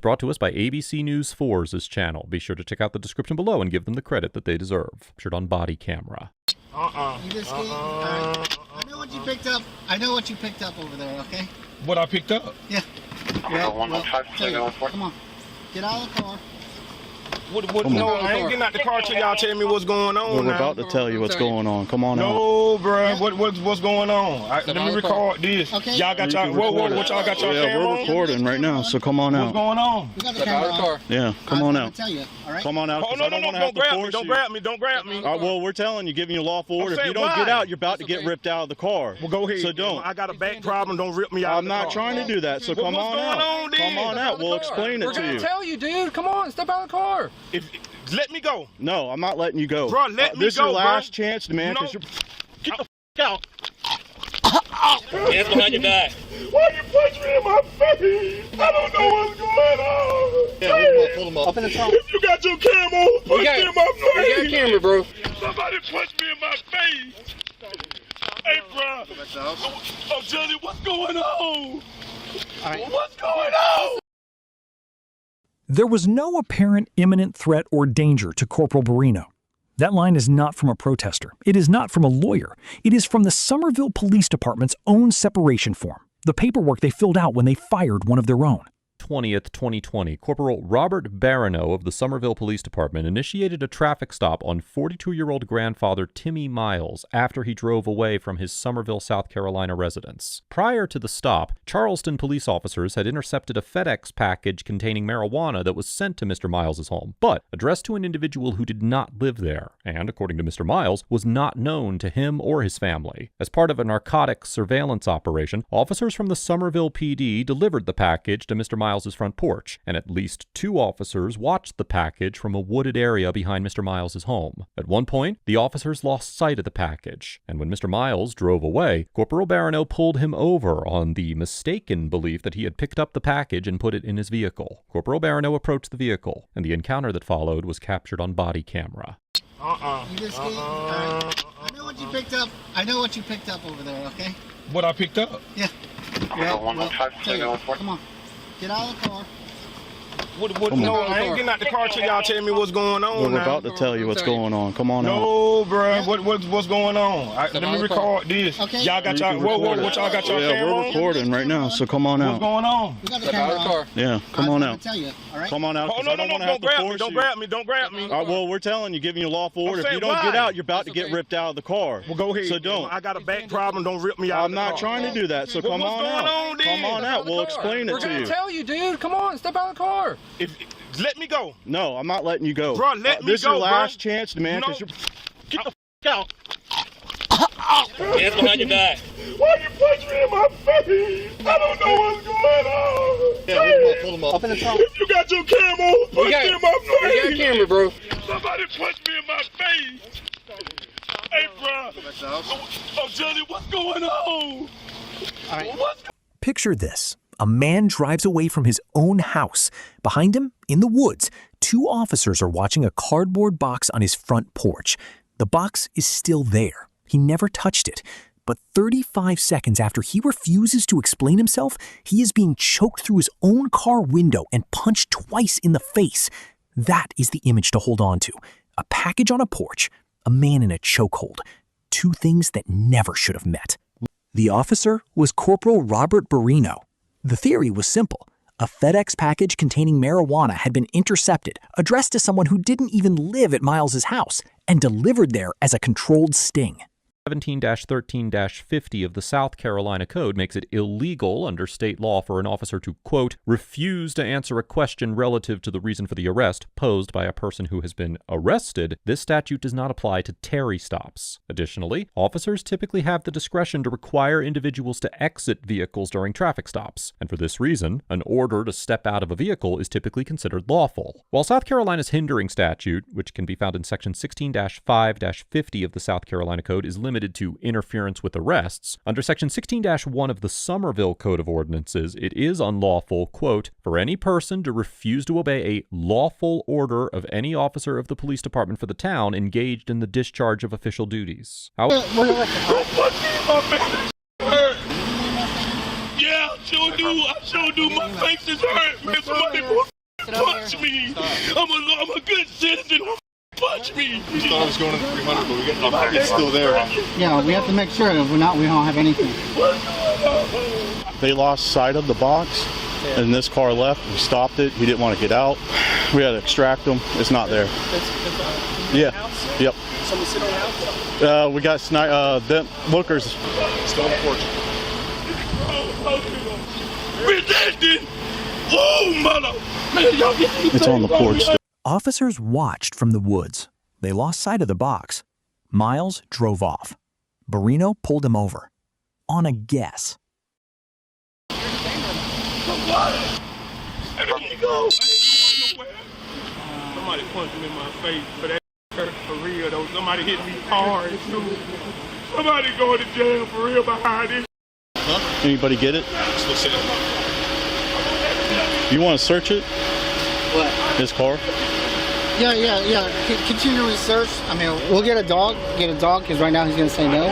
brought to us by ABC News 4's channel. Be sure to check out the description below and give them the credit that they deserve. Captured on body camera. You just I know what you picked up. I know what you picked up over there, okay? What I picked up? Yeah. Come on. Get out of the car. No, I ain't getting out the car till y'all tell me what's going on. We're about to tell you what's going on. Come on out. No, bro. What's going on? Let me record this. Okay. Y'all got y'all. What y'all got y'all camera on? We're recording right now, so come on out. What's going on? We got the camera on. Yeah, come on out. Tell you, all right? Come on out. Oh, no, don't grab me. Don't grab me. Don't grab me. Well, we're telling you, giving you lawful order. If you don't get out, you're about to get ripped out of the car. Well, go ahead. So don't. I got a back problem. Don't rip me out. I'm not trying to do that, so come on out. Come on out. We'll explain it to you. We're gonna tell you, dude. Come on, step out of the car. Let me go. No, I'm not letting you go. Bro, let me go, This is your last bro. chance, man. No. Get the f out. Hands behind your back. Why you punch me in my face? I don't know what's going on. Yeah, pull them up. Up in the trunk. If you got your camera on, punch me in my face. We got a camera, bro. Somebody punch me in my face. Hey, bro. Oh, Johnny, what's going on? What's going on? There was no apparent imminent threat or danger to Corporal Barrino. That line is not from a protester. It is not from a lawyer. It is from the Somerville Police Department's own separation form, the paperwork they filled out when they fired one of their own. 20th, 2020, Corporal Robert Barrino of the Somerville Police Department initiated a traffic stop on 42-year-old grandfather Timmy Miles after he drove away from his Somerville, South Carolina residence. Prior to the stop, Charleston police officers had intercepted a FedEx package containing marijuana that was sent to Mr. Miles's home, but addressed to an individual who did not live there, and, according to Mr. Miles, was not known to him or his family. As part of a narcotics surveillance operation, officers from the Somerville PD delivered the package to Mr. Miles's front porch, and at least 2 officers watched the package from a wooded area behind Mr. Miles's home. At one point, the officers lost sight of the package, and when Mr. Miles drove away, Corporal Barrino pulled him over on the mistaken belief that he had picked up the package and put it in his vehicle. Corporal Barrino approached the vehicle, and the encounter that followed was captured on body camera. You just I know what you picked up. I know what you picked up over there, okay? What I picked up? Yeah. Come on. Get out of the car. No, I ain't getting out the car till y'all tell me what's going on. We're about to tell you what's going on. Come on out. No, bro. What's going on? Let me record this. Okay. Y'all got y'all. What y'all got y'all camera Yeah, we're on? recording right now, so come on What's out. going on? We got the camera on. Yeah, come on out. Tell you, all right? Come on out. Oh, no, don't grab me. Don't grab me. Don't grab me. Well, we're telling you, giving you lawful order. If you don't get out, you're about to get ripped out of the car. Well, go ahead. So don't. I got a back problem. Don't rip me out. I'm not trying to do that, so come on out. Come on out. We'll explain it to you. We're gonna tell you, dude. Come on, step out of the car. Let me go. No, I'm not letting you go. Bro, let me go, This is your bro. last chance, man. No. Get the f out. Hands behind your back. Why you punch me in my face? I don't know what's going on. Yeah, pull them up. Up in the trunk. If you got your camera on, punch me in my face. We got a camera, bro. Somebody punch me in my face. Hey, bro. Oh, Johnny, what's going on? Picture this. A man drives away from his own house. Behind him, in the woods, 2 officers are watching a cardboard box on his front porch. The box is still there. He never touched it. But 35 seconds after he refuses to explain himself, he is being choked through his own car window and punched twice in the face. That is the image to hold on to. A package on a porch, a man in a chokehold. 2 things that never should have met. The officer was Corporal Robert Barrino. The theory was simple. A FedEx package containing marijuana had been intercepted, addressed to someone who didn't even live at Miles's house, and delivered there as a controlled sting. 17-13-50 of the South Carolina Code makes it illegal under state law for an officer to, quote, refuse to answer a question relative to the reason for the arrest posed by a person who has been arrested. This statute does not apply to Terry stops. Additionally, officers typically have the discretion to require individuals to exit vehicles during traffic stops, and for this reason, an order to step out of a vehicle is typically considered lawful. While South Carolina's hindering statute, which can be found in section 16-5-50 of the South Carolina Code, is limited to interference with arrests, under section 16-1 of the Somerville Code of Ordinances, it is unlawful, quote, for any person to refuse to obey a lawful order of any officer of the police department for the town engaged in the discharge of official duties. Yeah, I sure do. My face is hurt, man. Somebody punch me. I'm a good citizen. Punch me. You thought I was going to 300, but we're getting off. It's still there. Yeah, we have to make sure that if we're not, we don't have anything. They lost sight of the box, and this car left. We stopped it. He didn't want to get out. We had to extract him. It's not there. Yeah. Yep. Someone sit on the house? We got them lookers. Still on the porch. Resisting. Oh, mother. Man, y'all get these It's on the porch. Officers watched from the woods. They lost sight of the box. Miles drove off. Barrino pulled him over. On a guess. Somebody. And there you go. I ain't going nowhere. Somebody punched me in my face, but that hurt for real though. Somebody hit me hard too. Somebody going to jail for real behind this. Anybody get it? Still sitting. You want to search it? What? His car? Yeah. Continue research. I mean, we'll get a dog, because right now he's going to say no.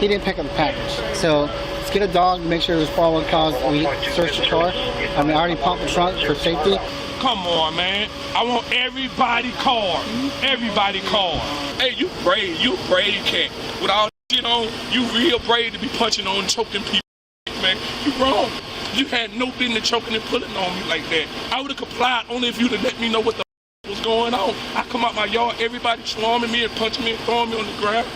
He didn't pick up the package. So let's get a dog, make sure there's probable cause. We search the car. I already pumped the trunk for safety. Come on, man. I want everybody car. Everybody car. Hey, you brave cat. With all shit on, you real brave to be punching on, choking people, man. You wrong. You had no business choking and pulling on me like that. I would have complied only if you'd have let me know what the was going on. I come out my yard, everybody swarming me and punching me and throwing me on the ground.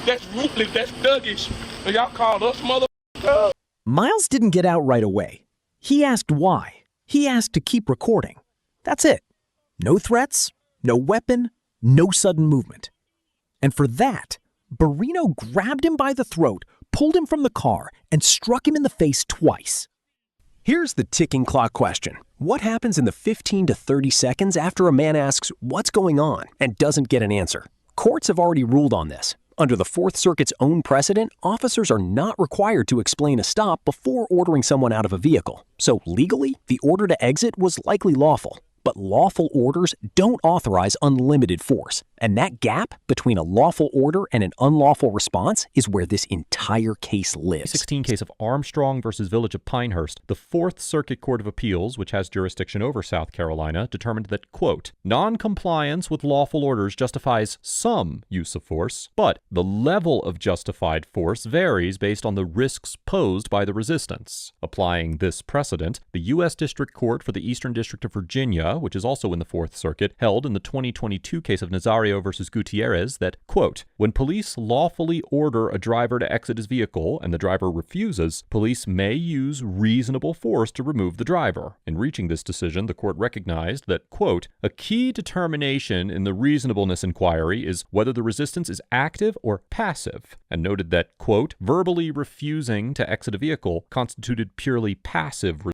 That's ruthless, that's thuggish. And y'all call us mother. Miles didn't get out right away. He asked why. He asked to keep recording. That's it. No threats, no weapon, no sudden movement. And for that, Barrino grabbed him by the throat, pulled him from the car, and struck him in the face twice. Here's the ticking clock question. What happens in the 15 to 30 seconds after a man asks what's going on and doesn't get an answer? Courts have already ruled on this. Under the Fourth Circuit's own precedent, officers are not required to explain a stop before ordering someone out of a vehicle. So legally, the order to exit was likely lawful. But lawful orders don't authorize unlimited force. And that gap between a lawful order and an unlawful response is where this entire case lives. 16 case of Armstrong versus Village of Pinehurst, the Fourth Circuit Court of Appeals, which has jurisdiction over South Carolina, determined that, quote, non-compliance with lawful orders justifies some use of force, but the level of justified force varies based on the risks posed by the resistance. Applying this precedent, the U.S. District Court for the Eastern District of Virginia, which is also in the Fourth Circuit, held in the 2022 case of Nazario versus Gutierrez that, quote, when police lawfully order a driver to exit his vehicle and the driver refuses, police may use reasonable force to remove the driver. In reaching this decision, the court recognized that, quote, a key determination in the reasonableness inquiry is whether the resistance is active or passive, and noted that, quote, verbally refusing to exit a vehicle constituted purely passive resistance.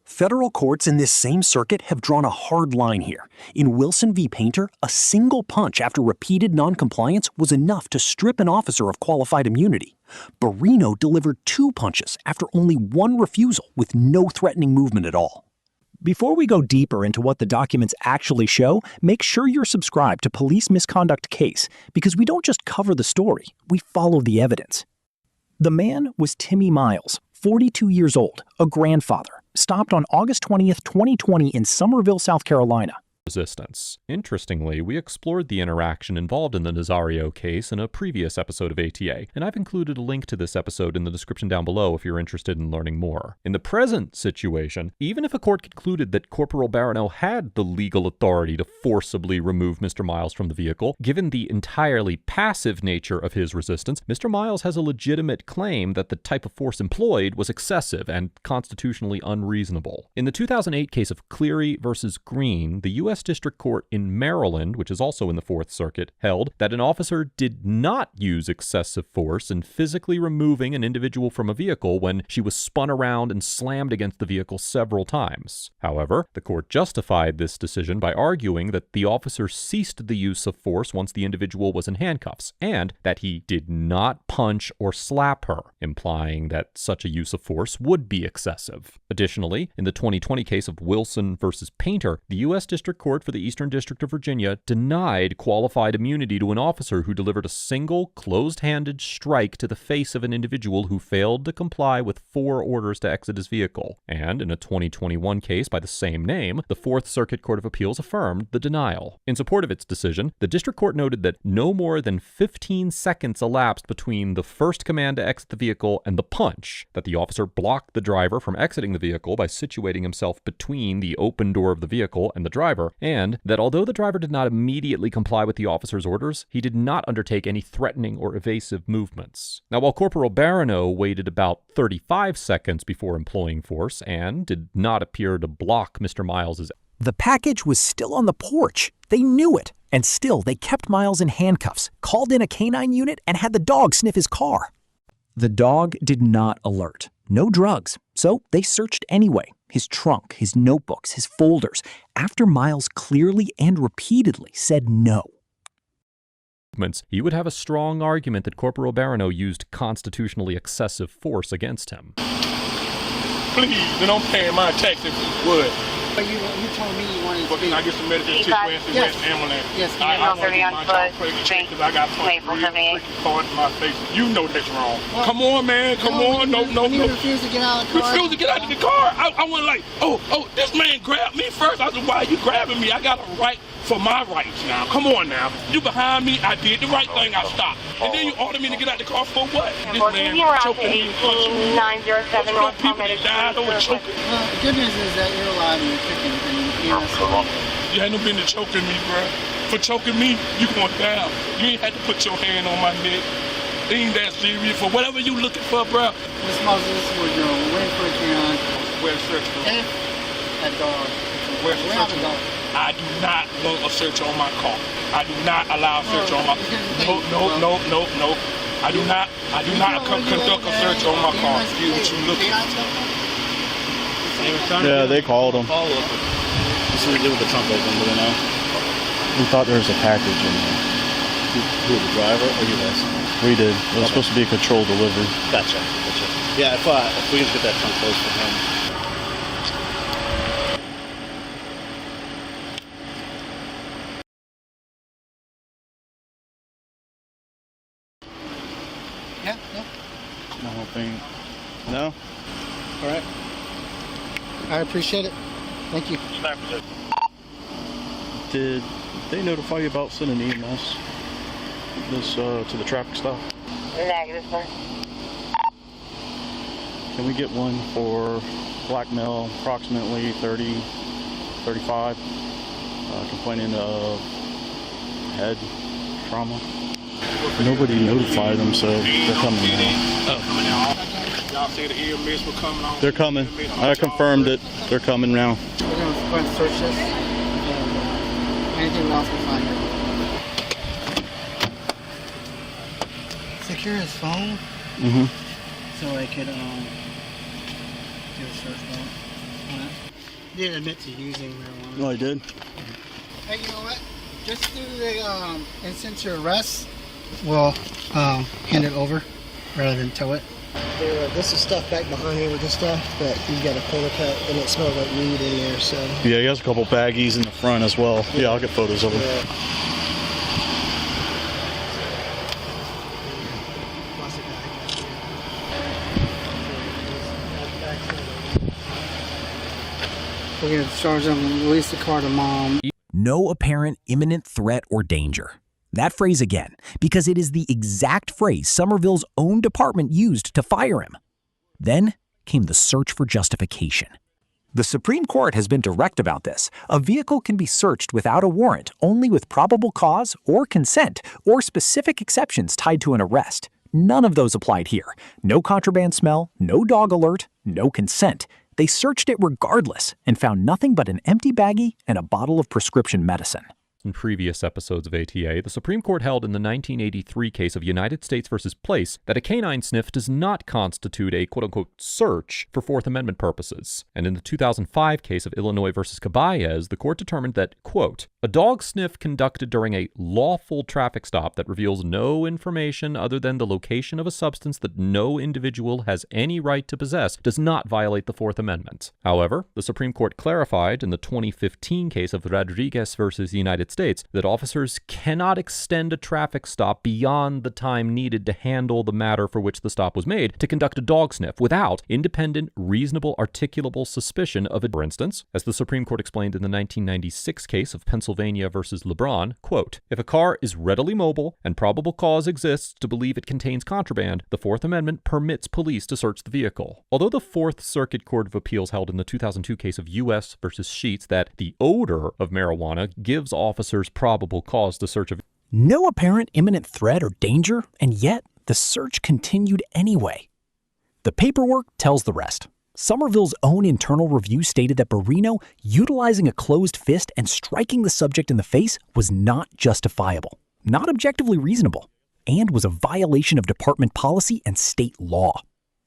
Federal courts in this same circuit have drawn a hard line here. In Wilson v. Painter, a single punch after repeated noncompliance was enough to strip an officer of qualified immunity. Barrino delivered 2 punches after only 1 refusal with no threatening movement at all. Before we go deeper into what the documents actually show, make sure you're subscribed to Police Misconduct Case, because we don't just cover the story, we follow the evidence. The man was Timmy Miles, 42 years old, a grandfather, stopped on August 20th, 2020 in Summerville, South Carolina. Resistance. Interestingly, we explored the interaction involved in the Nazario case in a previous episode of ATA, and I've included a link to this episode in the description down below if you're interested in learning more. In the present situation, even if a court concluded that Corporal Barrino had the legal authority to forcibly remove Mr. Miles from the vehicle, given the entirely passive nature of his resistance, Mr. Miles has a legitimate claim that the type of force employed was excessive and constitutionally unreasonable. In the 2008 case of Cleary versus Green, the U.S. District Court in Maryland, which is also in the Fourth Circuit, held that an officer did not use excessive force in physically removing an individual from a vehicle when she was spun around and slammed against the vehicle several times. However, the court justified this decision by arguing that the officer ceased the use of force once the individual was in handcuffs, and that he did not punch or slap her, implying that such a use of force would be excessive. Additionally, in the 2020 case of Wilson versus Painter, the U.S. District Court Court for the Eastern District of Virginia denied qualified immunity to an officer who delivered a single, closed-handed strike to the face of an individual who failed to comply with 4 orders to exit his vehicle. And in a 2021 case by the same name, the Fourth Circuit Court of Appeals affirmed the denial. In support of its decision, the district court noted that no more than 15 seconds elapsed between the first command to exit the vehicle and the punch, that the officer blocked the driver from exiting the vehicle by situating himself between the open door of the vehicle and the driver, and that although the driver did not immediately comply with the officer's orders, he did not undertake any threatening or evasive movements. Now, while Corporal Barrino waited about 35 seconds before employing force and did not appear to block Mr. Miles's, the package was still on the porch. They knew it. And still, they kept Miles in handcuffs, called in a canine unit, and had the dog sniff his car. The dog did not alert. No drugs. So they searched anyway. His trunk, his notebooks, his folders, after Miles clearly and repeatedly said no. He would have a strong argument that Corporal Barrino used constitutionally excessive force against him. Please, then I'm paying my tax if you would. But you told me you wanted to But can I get some medicine to Yes. ambulance? Yes, I ma'am. want to get my dog pregnant because I got punched real freaking hard in my face. You know that's wrong. Come on, man. Come on. No. You refused to get out of the car. Refused to get out of the car. I went like, oh, this man grabbed me first. I said, why are you grabbing me? I got a right for my rights now. Come on now. You behind me. I did the right thing. I stopped. And then you ordered me to get out the car for what? This man choking me and punching me. 907 North people that died over choking. Well, the good news is that you're alive and you're kicking and You ain't no business choking me, bro. For choking me, you going down. You ain't had to put your hand on my neck. It ain't that serious. For whatever you looking for, bro. Miss Moses, this is what you're doing. We're waiting for a canine. Where's the search for? If that dog. Where's the search for? I do not want a search on my car. I do not allow a search on my car. No. I do not conduct a search on my car. See what you looking for. Yeah, they called him. This is to do with the trunk open, but we thought there was a package in there. Who, the driver or you guys? We did. It was supposed to be a controlled delivery. Gotcha. Yeah, if we can get that trunk closed for him. Yeah, no. The whole thing. No? All right. I appreciate it. Thank you. Did they notify you about sending EMS to the traffic stop? Negative, sir. Can we get one for black male, approximately 30, 35, complaining of head trauma? Nobody notified them, so they're coming now. Y'all say the EMS were coming on. They're coming. I confirmed it. They're coming now. We're going to go and search this. Anything else we find here. Secure his phone. Mm-hmm. So I could do a search warrant on it. He didn't admit to using marijuana. No, I did. Hey, you know what? Just do the instant to arrest. We'll hand it over rather than tow it. This is stuff back behind here with this stuff, but he's got a corner cut and it smells like weed in there, so. Yeah, he has a couple baggies in the front as well. Yeah, I'll get photos of him. We're going to charge them and release the car to mom. No apparent imminent threat or danger. That phrase again, because it is the exact phrase Somerville's own department used to fire him. Then came the search for justification. The Supreme Court has been direct about this. A vehicle can be searched without a warrant only with probable cause or consent or specific exceptions tied to an arrest. None of those applied here. No contraband smell, no dog alert, no consent. They searched it regardless and found nothing but an empty baggie and a bottle of prescription medicine. In previous episodes of ATA, the Supreme Court held in the 1983 case of United States v. Place that a canine sniff does not constitute a quote-unquote search for Fourth Amendment purposes. And in the 2005 case of Illinois v. Caballes, the court determined that, quote, A dog sniff conducted during a lawful traffic stop that reveals no information other than the location of a substance that no individual has any right to possess does not violate the Fourth Amendment. However, the Supreme Court clarified in the 2015 case of Rodriguez versus the United States that officers cannot extend a traffic stop beyond the time needed to handle the matter for which the stop was made to conduct a dog sniff without independent, reasonable, articulable suspicion of it. For instance, as the Supreme Court explained in the 1996 case of Pennsylvania versus LeBron, quote, if a car is readily mobile and probable cause exists to believe it contains contraband, the Fourth Amendment permits police to search the vehicle. Although the Fourth Circuit Court of Appeals held in the 2002 case of U.S. versus Sheets that the odor of marijuana gives officers probable cause to search a vehicle. No apparent imminent threat or danger, and yet the search continued anyway. The paperwork tells the rest. Somerville's own internal review stated that Barrino, utilizing a closed fist and striking the subject in the face, was not justifiable, not objectively reasonable, and was a violation of department policy and state law.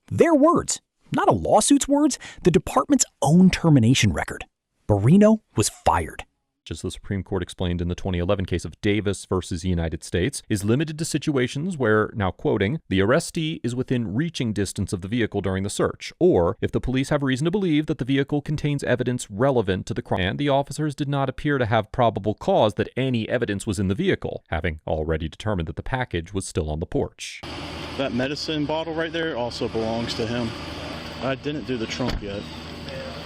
Their words, not a lawsuit's words, the department's own termination record. Barrino was fired. As the Supreme Court explained in the 2011 case of Davis versus the United States, is limited to situations where, now quoting, the arrestee is within reaching distance of the vehicle during the search, or if the police have reason to believe that the vehicle contains evidence relevant to the crime, and the officers did not appear to have probable cause that any evidence was in the vehicle, having already determined that the package was still on the porch. That medicine bottle right there also belongs to him. I didn't do the trunk yet.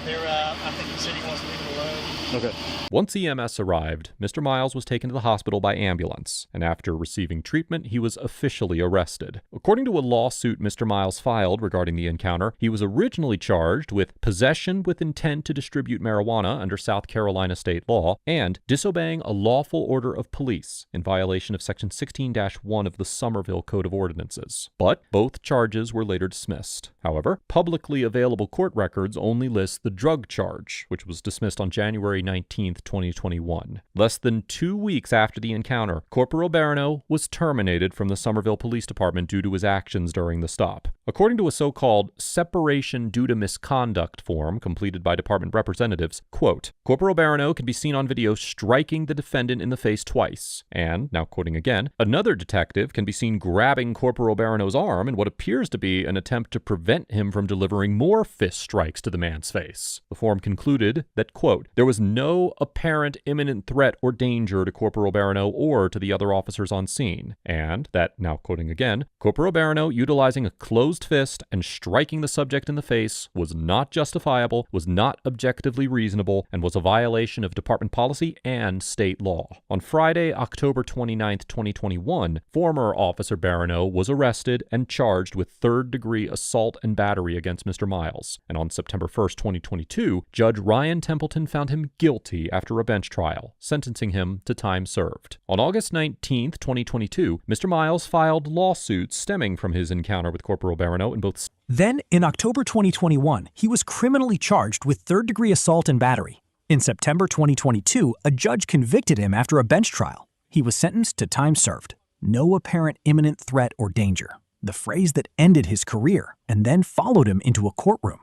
I think the city wants to leave it alone. Okay. Once EMS arrived, Mr. Miles was taken to the hospital by ambulance, and after receiving treatment, he was officially arrested. According to a lawsuit Mr. Miles filed regarding the encounter, he was originally charged with possession with intent to distribute marijuana under South Carolina state law and disobeying a lawful order of police in violation of Section 16-1 of the Somerville Code of Ordinances. But both charges were later dismissed. However, publicly available court records only list the drug charge, which was dismissed on January 19th, 2021. Less than 2 weeks after the encounter, Corporal Barrino was terminated from the Somerville Police Department due to his actions during the stop. According to a so-called separation due to misconduct form completed by department representatives, quote, Corporal Barrino can be seen on video striking the defendant in the face twice. And, now quoting again, another detective can be seen grabbing Corporal Barrino's arm in what appears to be an attempt to prevent him from delivering more fist strikes to the man's face. The form concluded that, quote, there was no apparent imminent threat or danger to Corporal Barrino or to the other officers on scene, and that, now quoting again, Corporal Barrino utilizing a closed fist and striking the subject in the face was not justifiable, was not objectively reasonable, and was a violation of department policy and state law. On Friday, October 29, 2021, former Officer Barrino was arrested and charged with third-degree assault and battery against Mr. Miles, and on September 1, 2022, Judge Ryan Templeton found him guilty after a bench trial, sentencing him to time served. On August 19, 2022, Mr. Miles filed lawsuits stemming from his encounter with Corporal Barrino in both. Then, in October 2021, he was criminally charged with third-degree assault and battery. In September 2022, a judge convicted him after a bench trial. He was sentenced to time served. No apparent imminent threat or danger, the phrase that ended his career and then followed him into a courtroom.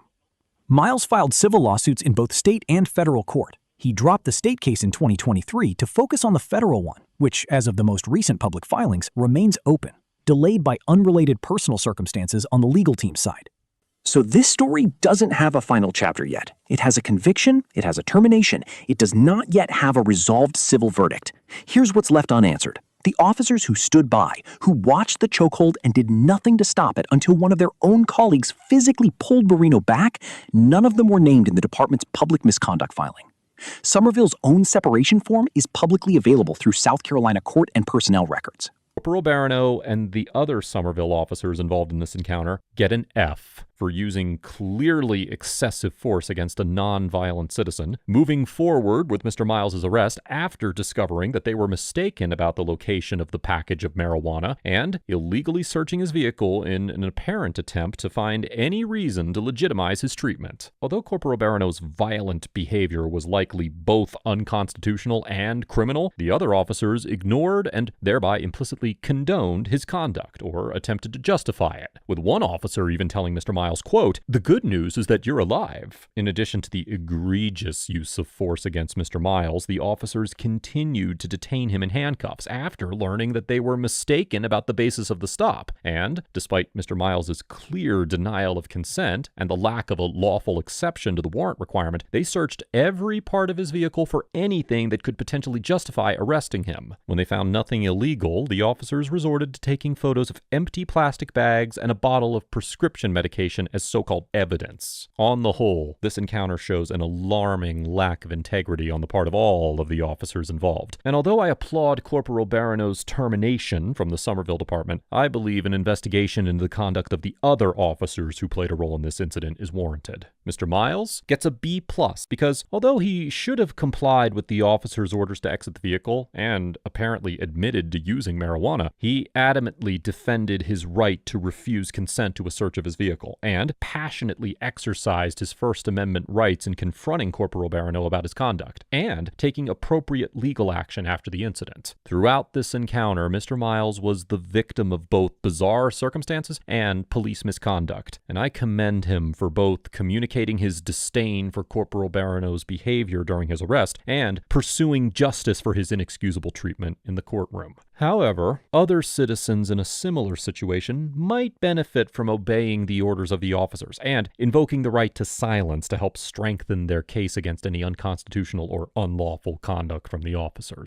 Miles filed civil lawsuits in both state and federal court. He dropped the state case in 2023 to focus on the federal one, which, as of the most recent public filings, remains open, delayed by unrelated personal circumstances on the legal team's side. So this story doesn't have a final chapter yet. It has a conviction, it has a termination, it does not yet have a resolved civil verdict. Here's what's left unanswered. The officers who stood by, who watched the chokehold and did nothing to stop it until one of their own colleagues physically pulled Barrino back, none of them were named in the department's public misconduct filing. Somerville's own separation form is publicly available through South Carolina court and personnel records. Corporal Barrino and the other Somerville officers involved in this encounter get an F for using clearly excessive force against a non-violent citizen, moving forward with Mr. Miles' arrest after discovering that they were mistaken about the location of the package of marijuana, and illegally searching his vehicle in an apparent attempt to find any reason to legitimize his treatment. Although Corporal Barrino's violent behavior was likely both unconstitutional and criminal, the other officers ignored and thereby implicitly condoned his conduct or attempted to justify it, with one officer even telling Mr. Miles Miles, quote, "The good news is that you're alive." In addition to the egregious use of force against Mr. Miles, the officers continued to detain him in handcuffs after learning that they were mistaken about the basis of the stop. And, despite Mr. Miles's clear denial of consent and the lack of a lawful exception to the warrant requirement, they searched every part of his vehicle for anything that could potentially justify arresting him. When they found nothing illegal, the officers resorted to taking photos of empty plastic bags and a bottle of prescription medication as so-called evidence. On the whole, this encounter shows an alarming lack of integrity on the part of all of the officers involved. And although I applaud Corporal Barrino's termination from the Somerville Department, I believe an investigation into the conduct of the other officers who played a role in this incident is warranted. Mr. Miles gets a B+ because although he should have complied with the officer's orders to exit the vehicle and apparently admitted to using marijuana, he adamantly defended his right to refuse consent to a search of his vehicle and passionately exercised his First Amendment rights in confronting Corporal Barrino about his conduct and taking appropriate legal action after the incident. Throughout this encounter, Mr. Miles was the victim of both bizarre circumstances and police misconduct, and I commend him for both communicating his disdain for Corporal Barrino's behavior during his arrest and pursuing justice for his inexcusable treatment in the courtroom. However, other citizens in a similar situation might benefit from obeying the orders of the officers and invoking the right to silence to help strengthen their case against any unconstitutional or unlawful conduct from the officers.